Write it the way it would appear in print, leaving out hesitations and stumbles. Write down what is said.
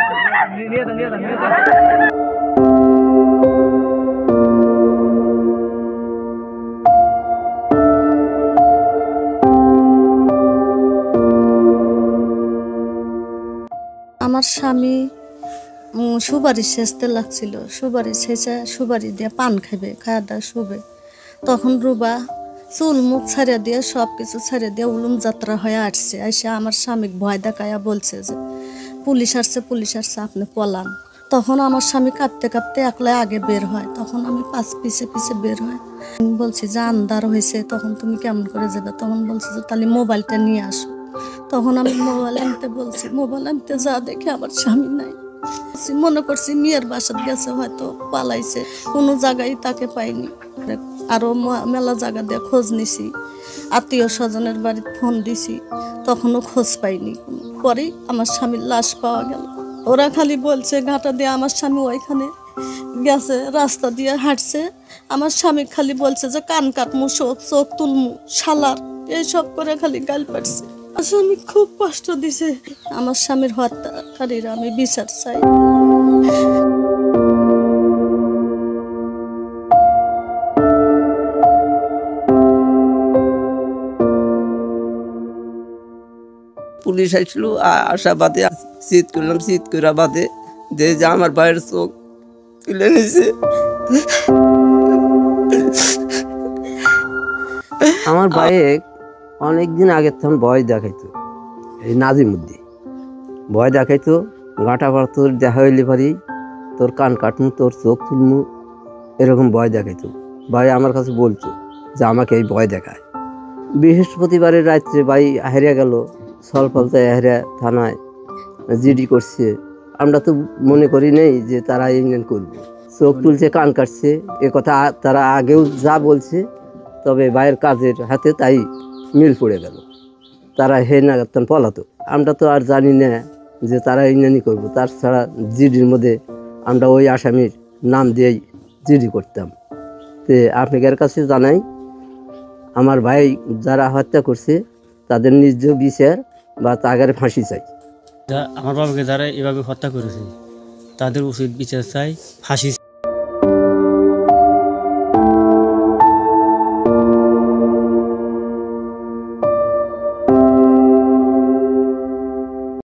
আমার স্বামী সুপারি সেচতে লাগছিল, সুপারি সেচে সুপারি দিয়ে পান খাবে, খাওয়া দাওয়া শুবে। তখন রুবা চুল মুখ ছাড়িয়ে দিয়ে সব কিছু ছাড়িয়ে দিয়ে উলুম যাত্রা হয়ে আসছে। এসে আমার স্বামীকে ভয় দেখাইয়া বলছে যে পুলিশ আসছে আপনি পলান। তখন আমার স্বামী কাঁপতে কাঁপতে একলাই আগে বের হয়, তখন আমি পিছে পিছে বের হয়। আমি বলছি যে আন্ধার হয়েছে, তখন তুমি কেমন করে যাবে? তখন বলছে যে তাহলে মোবাইলটা নিয়ে আসো। তখন আমি মোবাইল আনতে বলছি, মোবাইল আনতে যা দেখে আমার স্বামী নাই। মনে করছি মেয়ের বাসাত গেছে, হয়তো পালাইছে, কোনো জায়গায় তাকে পাইনি। আরো মেলা জায়গা দিয়ে খোঁজ নিছি, আত্মীয় স্বজনের বাড়িতে ফোন দিছি, তখনও খোঁজ পাইনি। পরেই আমার স্বামীর লাশ পাওয়া গেল। ওরা খালি বলছে ঘাটা দিয়ে আমার স্বামী ওইখানে গেছে, রাস্তা দিয়ে হাঁটছে। আমার স্বামী খালি বলছে যে কান কাটমু, চোখ তুলমু, শালার, এইসব করে খালি গাল পাড়ছে। স্বামী খুব কষ্ট দিছে। আমার স্বামীর হত্যাকারীরা আমি বিচার চাই। পুলিশ আসছিল, আসা বাদে শীত করলাম, শীত করা বাদে যে আমার ভাইয়ের চোখ তুলে নিছে। আমার ভাইয়ে অনেকদিন আগে তখন ভয় দেখাইতো, এই নাজিমুদ্দি ভয় দেখাইতো, গাঁটা পাড় তোর দেখা হইলে পারি তোর কান কাটমু, তোর চোখ তুলমু, এরকম ভয় দেখাইতো। ভাই আমার কাছে বলতো যে আমাকে এই ভয় দেখায়। বৃহস্পতিবারের রাত্রে ভাই হারিয়ে গেল, সলফলতায় হারিয়া থানায় জিডি করছে। আমরা তো মনে করি নেই যে তারা ইউনিয়ন করবে, চোখ তুলছে, কান কাটছে, এ কথা তারা আগেও যা বলছে। তবে ভাইয়ের কাজের হাতে তাই মিল পড়ে গেল, তারা হে নাগাতন পলাতো। আমরা তো আর জানি না যে তারা ইউনিয়নই করবো। তার ছাড়া জিডির মধ্যে আমরা ওই আসামির নাম দিয়েই জিডি করতাম। তো আপনাদের কাছে জানাই, আমার ভাই যারা হত্যা করছে তাদের নিজ বিচার বা তাগারে ফাঁসি চাই। আমার বাবাকে যারা এভাবে হত্যা করেছে তাদের উচিত বিচার চাই, ফাঁসি